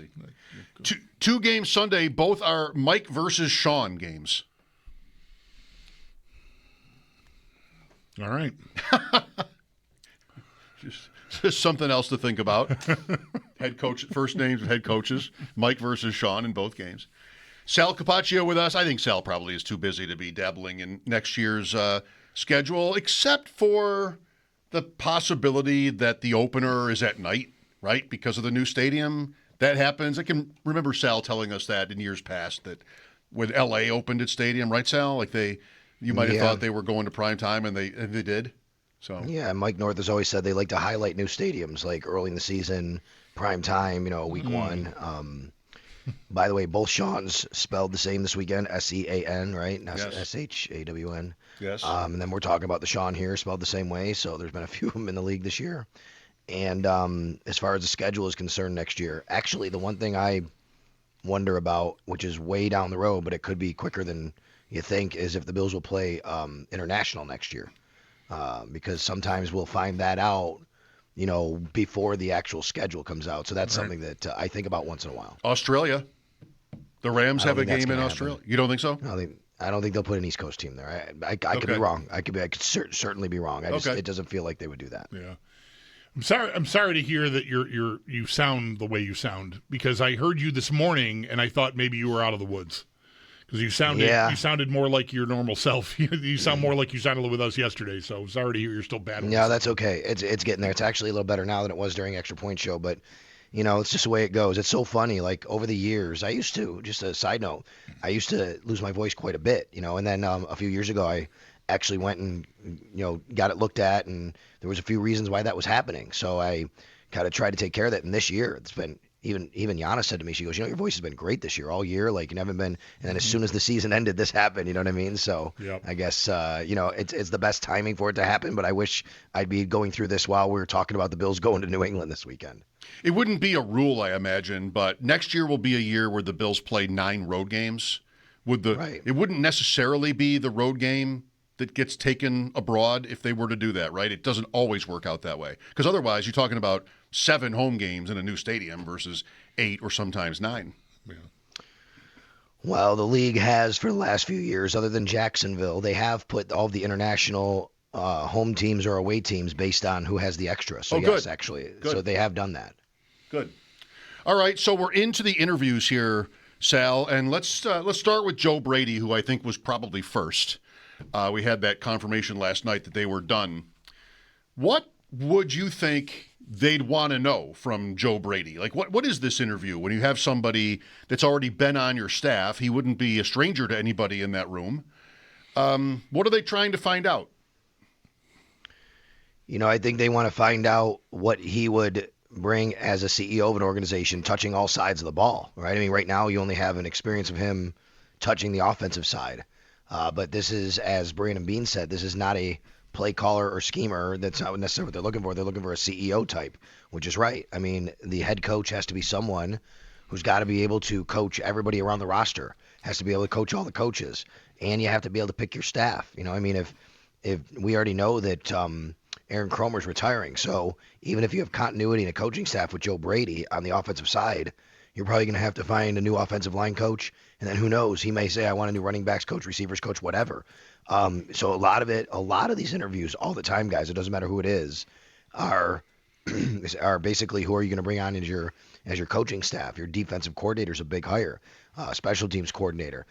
candidacy. Two games Sunday. Both are Mike versus Sean games. All right. Just something else to think about. Head coach, first names of head coaches, Mike versus Sean in both games. Sal Capaccio with us. I think Sal probably is too busy to be dabbling in next year's schedule, except for the possibility that the opener is at night, right? Because of the new stadium. That happens. I can remember Sal telling us that in years past, that when L.A. opened its stadium, right, Sal? Like you might have thought they were going to prime time, and they did. So yeah, Mike North has always said they like to highlight new stadiums, like early in the season, prime time, week one. By the way, both Sean's spelled the same this weekend, S-E-A-N, right? Not Yes. S-H-A-W-N. Yes. And then we're talking about the Sean here, spelled the same way, so there's been a few of them in the league this year. And as far as the schedule is concerned next year, actually the one thing I wonder about, which is way down the road, but it could be quicker than you think, is if the Bills will play international next year. Because sometimes we'll find that out, before the actual schedule comes out. So that's something that I think about once in a while. Australia. The Rams have a game in Australia. You don't think so? I don't think they'll put an East Coast team there. I could be wrong. I could certainly be wrong. It doesn't feel like they would do that. Yeah. I'm sorry to hear that you sound the way you sound, because I heard you this morning and I thought maybe you were out of the woods. Because you sounded more like your normal self. You sound more like you sounded with us yesterday. So sorry to hear you're still battling. No, that's okay. It's getting there. It's actually a little better now than it was during Extra Point Show. But it's just the way it goes. It's so funny. Like over the years, I used to. Just a side note, I used to lose my voice quite a bit. And then a few years ago, I actually went and got it looked at, and there was a few reasons why that was happening. So I kind of tried to take care of that. And this year, it's been. Even Yana said to me, she goes, your voice has been great this year, all year. Like, you haven't been. And then as soon as the season ended, this happened. You know what I mean? So I guess, it's the best timing for it to happen. But I wish I'd be going through this while we were talking about the Bills going to New England this weekend. It wouldn't be a rule, I imagine, but next year will be a year where the Bills play 9 road games. It wouldn't necessarily be the road game that gets taken abroad if they were to do that, right? It doesn't always work out that way. Because otherwise, you're talking about 7 home games in a new stadium versus 8 or sometimes 9. Yeah. Well, the league has, for the last few years, other than Jacksonville, they have put all the international home teams or away teams based on who has the extra. So, yes, good. actually. Good. So they have done that. Good. All right, so we're into the interviews here, Sal, and let's start with Joe Brady, who I think was probably first. We had that confirmation last night that they were done. What would you think they'd want to know from Joe Brady? Like, what is this interview? When you have somebody that's already been on your staff, he wouldn't be a stranger to anybody in that room. What are they trying to find out? I think they want to find out what he would bring as a CEO of an organization, touching all sides of the ball, right? I mean, right now you only have an experience of him touching the offensive side. But this is, as Brandon Bean said, this is not a play caller or schemer. That's not necessarily what they're looking for. They're looking for a CEO type, which is right. I mean, the head coach has to be someone who's got to be able to coach everybody around the roster, has to be able to coach all the coaches, and you have to be able to pick your staff. I mean, if we already know that Aaron Cromer's retiring, so even if you have continuity in a coaching staff with Joe Brady on the offensive side, you're probably going to have to find a new offensive line coach. And then who knows? He may say, I want a new running backs coach, receivers coach, whatever. So a lot of these interviews all the time, guys, it doesn't matter who it is, are basically who are you going to bring on as your coaching staff. Your defensive coordinator is a big hire, special teams coordinator.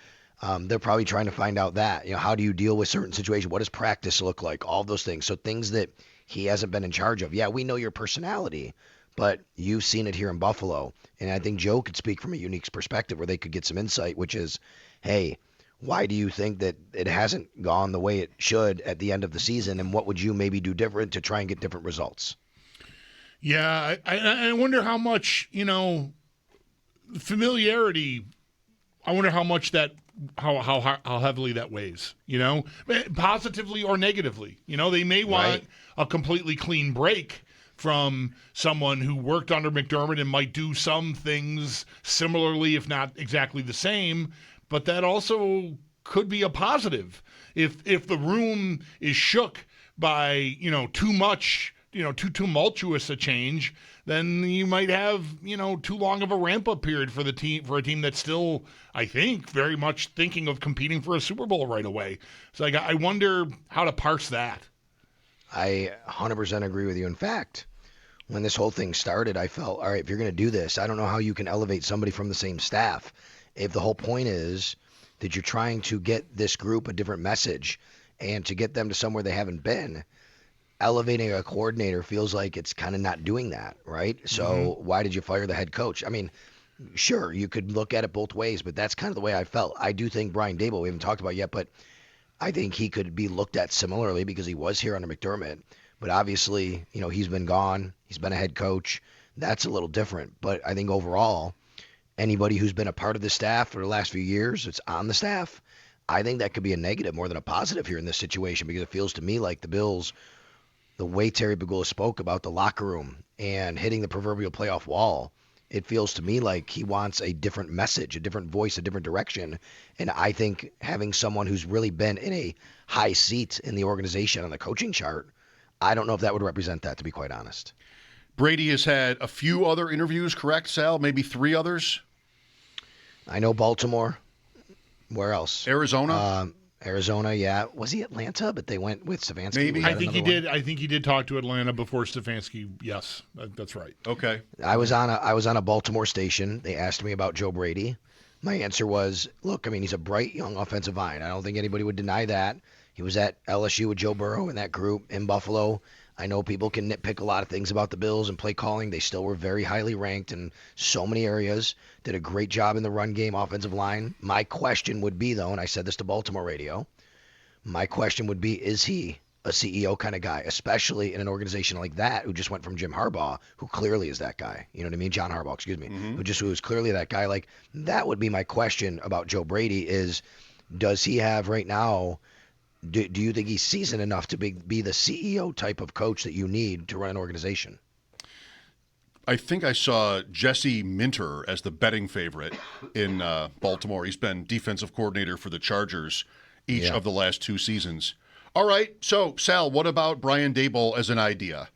They're probably trying to find out that, how do you deal with certain situations? What does practice look like? All those things. So things that he hasn't been in charge of. Yeah, we know your personality, but you've seen it here in Buffalo. And I think Joe could speak from a unique perspective where they could get some insight, which is, hey, why do you think that it hasn't gone the way it should at the end of the season? And what would you maybe do different to try and get different results? Yeah, I wonder how much, familiarity, I wonder how much that, how heavily that weighs, positively or negatively. They may want a completely clean break from someone who worked under McDermott and might do some things similarly, if not exactly the same, but that also could be a positive. If the room is shook by, too much, too tumultuous a change, then you might have, too long of a ramp-up period for a team that's still, I think, very much thinking of competing for a Super Bowl right away. So I wonder how to parse that. I 100% agree with you. In fact, when this whole thing started, I felt, all right, if you're going to do this, I don't know how you can elevate somebody from the same staff. If the whole point is that you're trying to get this group a different message and to get them to somewhere they haven't been, elevating a coordinator feels like it's kind of not doing that, right? So why did you fire the head coach? I mean, sure, you could look at it both ways, but that's kind of the way I felt. I do think Brian Daboll, we haven't talked about yet, but I think he could be looked at similarly because he was here under McDermott. But obviously, he's been gone. He's been a head coach. That's a little different. But I think overall, anybody who's been a part of the staff for the last few years, it's on the staff, I think that could be a negative more than a positive here in this situation because it feels to me like the Bills, the way Terry Pegula spoke about the locker room and hitting the proverbial playoff wall, it feels to me like he wants a different message, a different voice, a different direction. And I think having someone who's really been in a high seat in the organization on the coaching chart, I don't know if that would represent that, to be quite honest. Brady has had a few other interviews, correct, Sal? Maybe 3 others? I know Baltimore. Where else? Arizona? Arizona, yeah. Was he Atlanta? But they went with Stefanski. Maybe. I think he did. I think he did talk to Atlanta before Stefanski. Yes, that's right. Okay. I was on a Baltimore station. They asked me about Joe Brady. My answer was, look, I mean, he's a bright young offensive mind. I don't think anybody would deny that. He was at LSU with Joe Burrow in that group in Buffalo. I know people can nitpick a lot of things about the Bills and play calling. They still were very highly ranked in so many areas. Did a great job in the run game, offensive line. My question would be, though, and I said this to Baltimore radio, my question would be, is he a CEO kind of guy, especially in an organization like that who just went from Jim Harbaugh, who clearly is that guy. You know what I mean? John Harbaugh, excuse me, who was clearly that guy. Like, that would be my question about Joe Brady is, does he have right now, do you think he's seasoned enough to be the CEO type of coach that you need to run an organization? I think I saw Jesse Minter as the betting favorite in Baltimore. He's been defensive coordinator for the Chargers each of the last 2 seasons. All right, so Sal, what about Brian Daboll as an idea?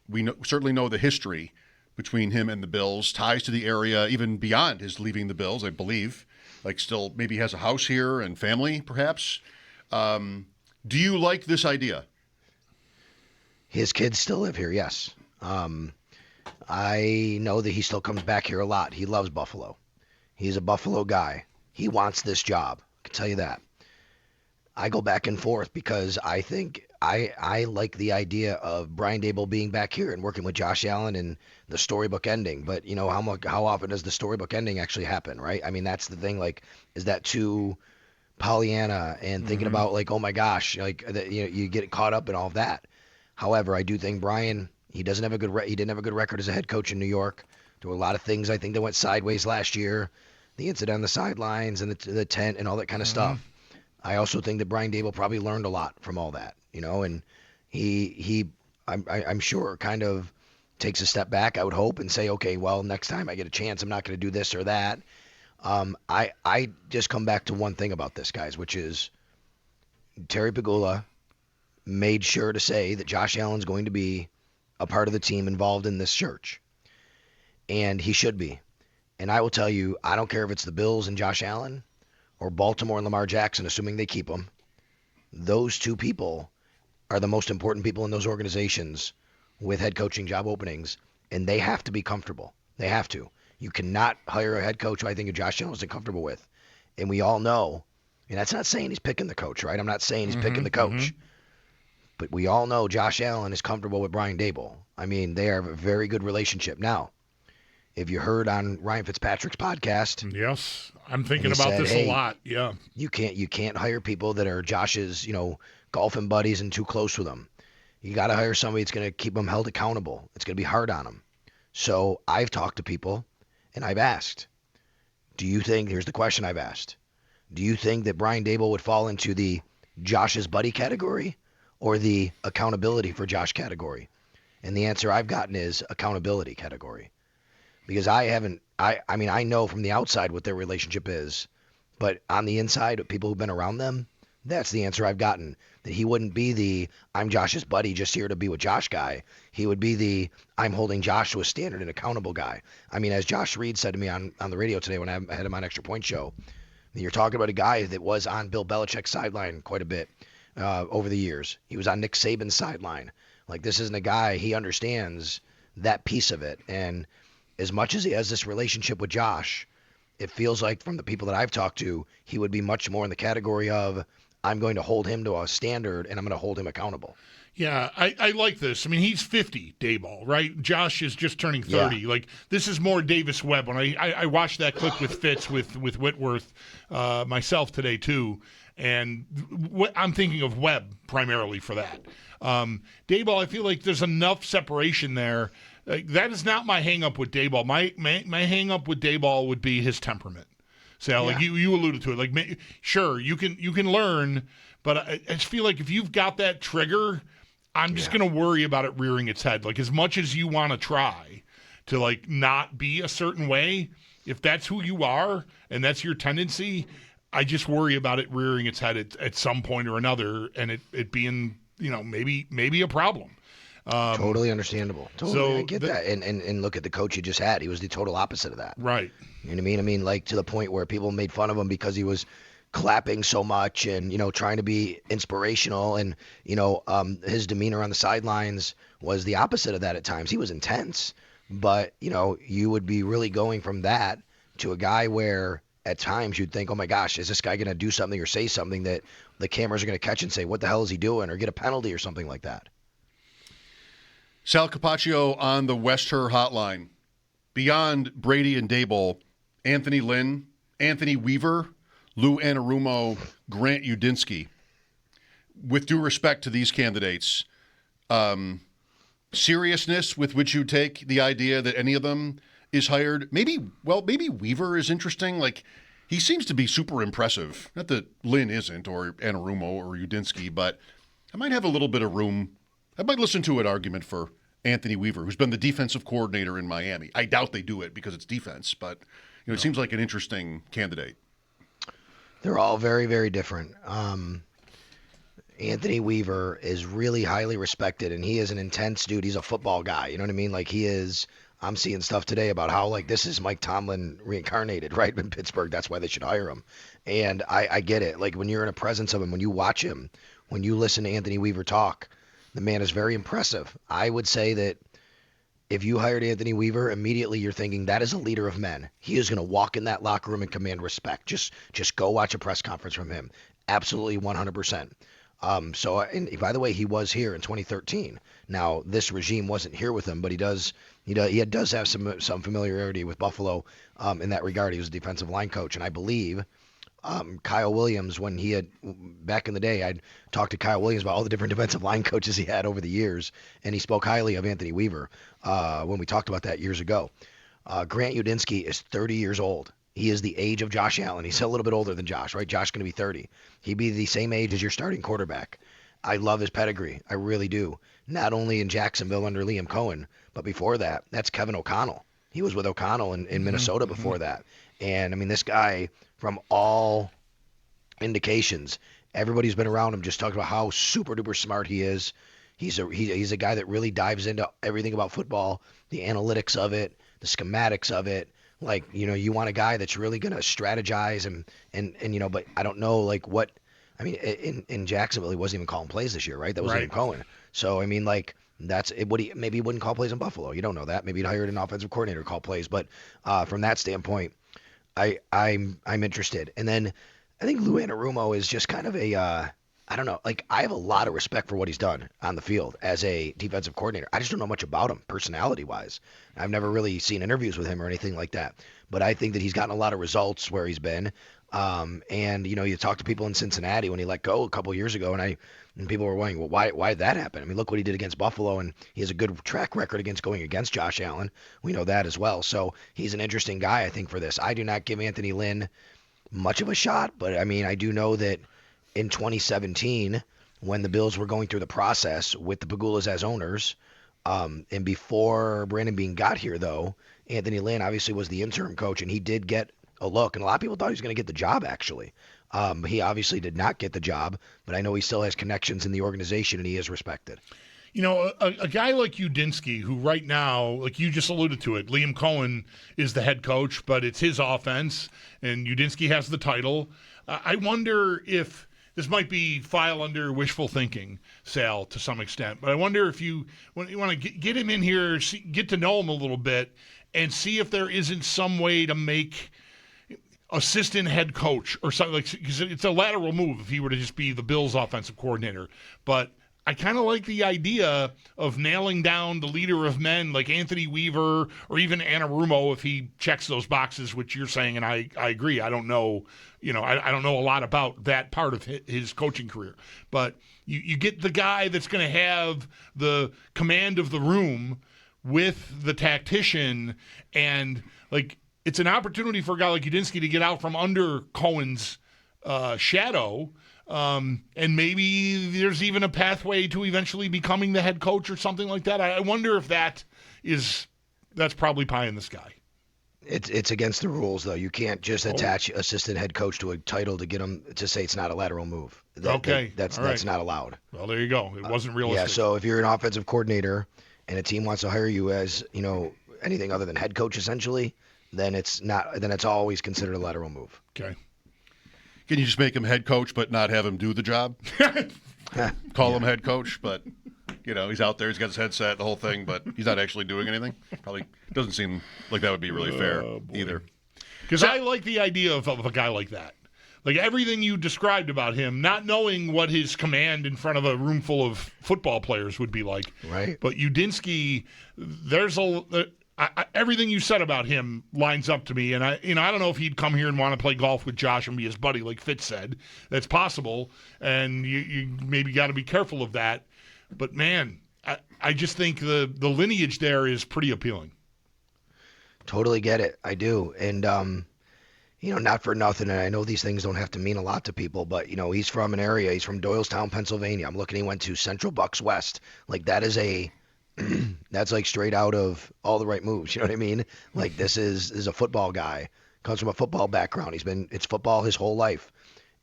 We certainly know the history between him and the Bills, ties to the area even beyond his leaving the Bills, I believe. Like still maybe has a house here and family, perhaps. Do you like this idea? His kids still live here, yes. I know that he still comes back here a lot. He loves Buffalo. He's a Buffalo guy. He wants this job. I can tell you that. I go back and forth because I think I like the idea of Brian Daboll being back here and working with Josh Allen and the storybook ending. But how often does the storybook ending actually happen, right? I mean, that's the thing. Like, is that too Pollyanna and thinking about like, oh my gosh, like you get caught up in all of that. However, I do think Brian, he didn't have a good record as a head coach in New York. There were a lot of things I think that went sideways last year, the incident on the sidelines and the tent and all that kind of stuff. I also think that Brian Daboll probably learned a lot from all that, and I'm sure kind of takes a step back, I would hope, and say, okay, well, next time I get a chance, I'm not going to do this or that. I just come back to one thing about this, guys, which is Terry Pegula made sure to say that Josh Allen's going to be a part of the team involved in this search. And he should be. And I will tell you, I don't care if it's the Bills and Josh Allen or Baltimore and Lamar Jackson, assuming they keep him. Those 2 people are the most important people in those organizations with head coaching job openings, and they have to be comfortable. They have to. You cannot hire a head coach who I think Josh Allen isn't comfortable with. And we all know, and that's not saying he's picking the coach, right? I'm not saying he's picking the coach. But we all know Josh Allen is comfortable with Brian Daboll. I mean, they have a very good relationship. Now, if you heard on Ryan Fitzpatrick's podcast. Yes, I'm thinking about this a lot. Yeah. You can't hire people that are Josh's, golfing buddies and too close with him. You got to hire somebody that's going to keep him held accountable. It's going to be hard on him. So I've talked to people and I've asked, here's the question I've asked. Do you think that Brian Daboll would fall into the Josh's buddy category or the accountability for Josh category? And the answer I've gotten is accountability category. Because I know from the outside what their relationship is, but on the inside, people who've been around them, That's the answer I've gotten. That he wouldn't be the I'm Josh's buddy just here to be with Josh guy. He would be the I'm holding Josh to a standard and accountable guy. I mean, as Josh Reed said to me on the radio today when I had him on Extra Point Show, you're talking about a guy that was on Bill Belichick's sideline quite a bit over the years. He was on Nick Saban's sideline. Like, this isn't a guy, he understands that piece of it. And as much as he has this relationship with Josh, it feels like from the people that I've talked to, he would be much more in the category of I'm going to hold him to a standard and I'm going to hold him accountable. Yeah, I like this. I mean, he's 50, Daboll, right? Josh is just turning 30. Yeah. Like, this is more Davis Webb. When I watched that clip with Fitz with Whitworth myself today, too, and I'm thinking of Webb primarily for that. Daboll, I feel like there's enough separation there. That is not my hang-up with Daboll. My hang-up with Daboll would be his temperament. So, like you alluded to it. Like, sure, you can learn, but I just feel like if you've got that trigger, I'm just going to worry about it rearing its head. Like, as much as you want to try to, like, not be a certain way, if that's who you are and that's your tendency, I just worry about it rearing its head at some point or another and it being, maybe a problem. Totally understandable. Totally, so I get that. And look at the coach you just had. He was the total opposite of that. Right. You know what I mean? I mean, like, to the point where people made fun of him because he was clapping so much and, trying to be inspirational. And, his demeanor on the sidelines was the opposite of that at times. He was intense. But, you would be really going from that to a guy where at times you'd think, oh, my gosh, is this guy going to do something or say something that the cameras are going to catch and say, what the hell is he doing? Or get a penalty or something like that. Sal Capaccio on the Wester hotline. Beyond Brady and Daboll, Anthony Lynn, Anthony Weaver, Lou Anarumo, Grant Udinski. With due respect to these candidates, seriousness with which you take the idea that any of them is hired, maybe Weaver is interesting. Like, he seems to be super impressive. Not that Lynn isn't, or Anarumo or Udinski, but I might have a little bit of room. I might listen to an argument for Anthony Weaver, who's been the defensive coordinator in Miami. I doubt they do it because it's defense, but it seems like an interesting candidate. They're all very, very different. Anthony Weaver is really highly respected, and he is an intense dude. He's a football guy. You know what I mean? Like, he is. I'm seeing stuff today about how, like, this is Mike Tomlin reincarnated, right? In Pittsburgh, that's why they should hire him. And I get it. Like, when you're in a presence of him, when you watch him, when you listen to Anthony Weaver talk, the man is very impressive. I would say that if you hired Anthony Weaver, immediately you're thinking that is a leader of men. He is going to walk in that locker room and command respect. Just go watch a press conference from him. Absolutely 100%. And by the way, he was here in 2013. Now, this regime wasn't here with him, but he does have some familiarity with Buffalo in that regard. He was a defensive line coach, and I believe Kyle Williams, when he had back in the day, I'd talked to Kyle Williams about all the different defensive line coaches he had over the years, and he spoke highly of Anthony Weaver when we talked about that years ago. Grant Udinski is 30 years old. He is the age of Josh Allen. He's a little bit older than Josh, right? Josh going to be 30. He'd be the same age as your starting quarterback. I love his pedigree. I really do. Not only in Jacksonville under Liam Cohen, but before that, that's Kevin O'Connell. He was with O'Connell in Minnesota before that. And, I mean, this guy, from all indications, everybody's been around him just talking about how super-duper smart he is. He's a guy that really dives into everything about football, the analytics of it, the schematics of it. Like, you want a guy that's really going to strategize and but I don't know, like, what – I mean, in Jacksonville, he wasn't even calling plays this year, right? That was Liam Cohen. So, I mean, like, that's it. Maybe he wouldn't call plays in Buffalo. You don't know that. Maybe he'd hired an offensive coordinator to call plays. But from that standpoint, I'm interested. And then I think Lou Anarumo is just kind of a I don't know. Like, I have a lot of respect for what he's done on the field as a defensive coordinator. I just don't know much about him personality-wise. I've never really seen interviews with him or anything like that. But I think that he's gotten a lot of results where he's been. And, you talk to people in Cincinnati when he let go a couple of years ago, and people were wondering, well, why did that happen? I mean, look what he did against Buffalo, and he has a good track record going against Josh Allen. We know that as well. So he's an interesting guy, I think, for this. I do not give Anthony Lynn much of a shot, but, I mean, I do know that in 2017, when the Bills were going through the process with the Pagulas as owners, and before Brandon Beane got here, though, Anthony Lynn obviously was the interim coach, and he did get a look. And a lot of people thought he was going to get the job, actually. He obviously did not get the job, but I know he still has connections in the organization, and he is respected. You know, a guy like Udinsky, who right now, like you just alluded to it, Liam Cohen is the head coach, but it's his offense, and Udinsky has the title. I wonder if this might be file under wishful thinking, Sal, to some extent, but I wonder if you want to get him in here, get to know him a little bit, and see if there isn't some way to make assistant head coach or something, like, because it's a lateral move if he were to just be the Bills offensive coordinator, but I kind of like the idea of nailing down the leader of men like Anthony Weaver or even Anarumo if he checks those boxes, which you're saying, and I agree. I don't know, I don't know a lot about that part of his coaching career. But you get the guy that's going to have the command of the room with the tactician, and like it's an opportunity for a guy like Udinsky to get out from under Cohen's shadow. And maybe there's even a pathway to eventually becoming the head coach or something like that. I wonder if that's probably pie in the sky. It's against the rules, though. You can't just attach assistant head coach to a title to get him to say it's not a lateral move. That's not allowed. Well, there you go. It wasn't realistic. Yeah, so if you're an offensive coordinator and a team wants to hire you as, anything other than head coach essentially, then it's always considered a lateral move. Okay. Can you just make him head coach but not have him do the job? Call him head coach, but he's out there, he's got his headset, the whole thing, but he's not actually doing anything? Probably doesn't seem like that would be really fair either. Because I like the idea of a guy like that. Like everything you described about him, not knowing what his command in front of a room full of football players would be like. Right. But Udinsky, everything you said about him lines up to me, and I don't know if he'd come here and want to play golf with Josh and be his buddy, like Fitz said. That's possible, and you maybe got to be careful of that. But man, I just think the lineage there is pretty appealing. Totally get it, I do, and not for nothing. And I know these things don't have to mean a lot to people, but he's from an area. He's from Doylestown, Pennsylvania. I'm looking. He went to Central Bucks West. Like that is that's like straight out of All the Right Moves. You know what I mean? Like this is a football guy, comes from a football background. It's football his whole life.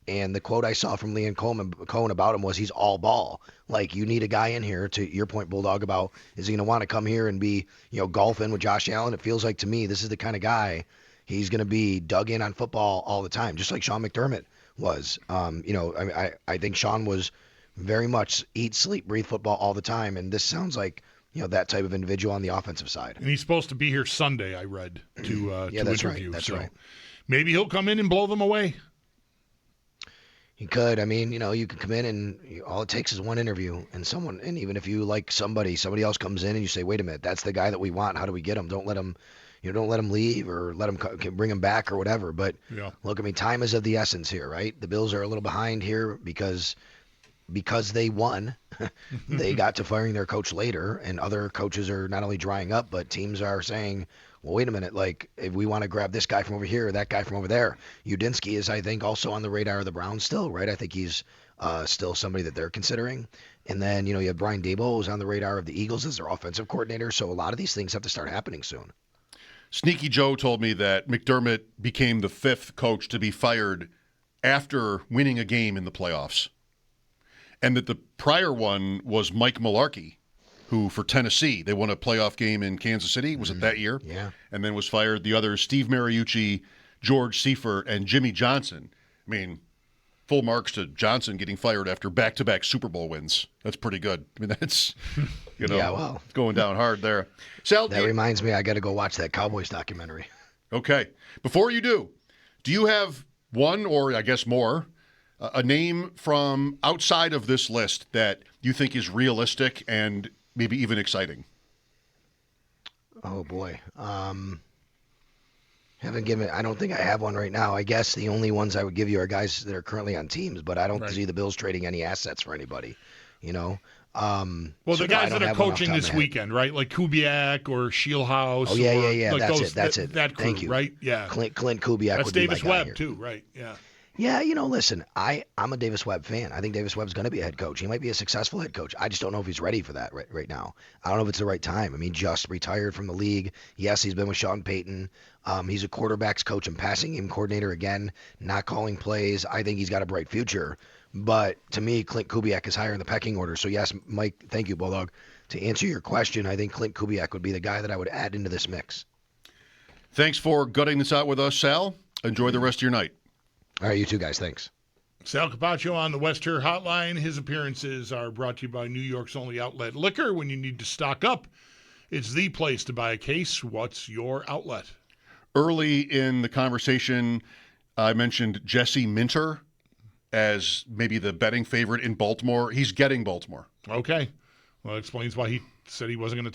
And the quote I saw from Liam Cohen about him was he's all ball. Like you need a guy in here, to your point, Bulldog, about is he going to want to come here and be, golfing with Josh Allen? It feels like to me this is the kind of guy he's going to be dug in on football all the time, just like Sean McDermott was. I think Sean was very much eat, sleep, breathe football all the time. And this sounds like that type of individual on the offensive side. And he's supposed to be here Sunday, I read, to that's interview. Right. That's so right. Maybe he'll come in and blow them away. He could. I mean, you can come in and all it takes is one interview and even if you like somebody else comes in and you say, wait a minute, that's the guy that we want. How do we get him? Don't let him, don't let him leave or let him bring him back or whatever. But look, I mean, time is of the essence here, right? The Bills are a little behind here because they won. They got to firing their coach later, and other coaches are not only drying up, but teams are saying, well, wait a minute, like if we want to grab this guy from over here or that guy from over there. Udinsky is, I think, also on the radar of the Browns still, right? I think he's still somebody that they're considering. And then, you have Brian Daboll who's on the radar of the Eagles as their offensive coordinator. So a lot of these things have to start happening soon. Sneaky Joe told me that McDermott became the 5th coach to be fired after winning a game in the playoffs. And that the prior one was Mike Mularkey, who for Tennessee, they won a playoff game in Kansas City. Was it that year? Yeah. And then was fired. The others, Steve Mariucci, George Seifert, and Jimmy Johnson. I mean, full marks to Johnson getting fired after back-to-back Super Bowl wins. That's pretty good. I mean, that's, going down hard there. Sal, that reminds me, I got to go watch that Cowboys documentary. Okay. Before you do you have one or I guess more, a name from outside of this list that you think is realistic and maybe even exciting? Oh boy. I don't think I have one right now. I guess the only ones I would give you are guys that are currently on teams, but I don't see the Bills trading any assets for anybody, Well, the guys that are coaching this weekend, right? Like Kubiak or Shieldhouse. Oh, yeah. Like That's it. That crew, Thank you. Right? Yeah. Clint Kubiak That's would be Davis my guy Webb, here. too, right? Yeah. Yeah, listen, I'm a Davis Webb fan. I think Davis Webb's going to be a head coach. He might be a successful head coach. I just don't know if he's ready for that right now. I don't know if it's the right time. I mean, just retired from the league. Yes, he's been with Sean Payton. He's a quarterbacks coach and passing game coordinator again, not calling plays. I think he's got a bright future. But to me, Clint Kubiak is higher in the pecking order. So yes, Mike, thank you, Bulldog. To answer your question, I think Clint Kubiak would be the guy that I would add into this mix. Thanks for gutting this out with us, Sal. Enjoy the rest of your night. All right, you two guys, thanks. Sal Capaccio on the West Her Hotline. His appearances are brought to you by New York's only outlet liquor. When you need to stock up, it's the place to buy a case. What's your outlet? Early in the conversation, I mentioned Jesse Minter as maybe the betting favorite in Baltimore. He's getting Baltimore. Okay. Well, it explains why he said he wasn't going to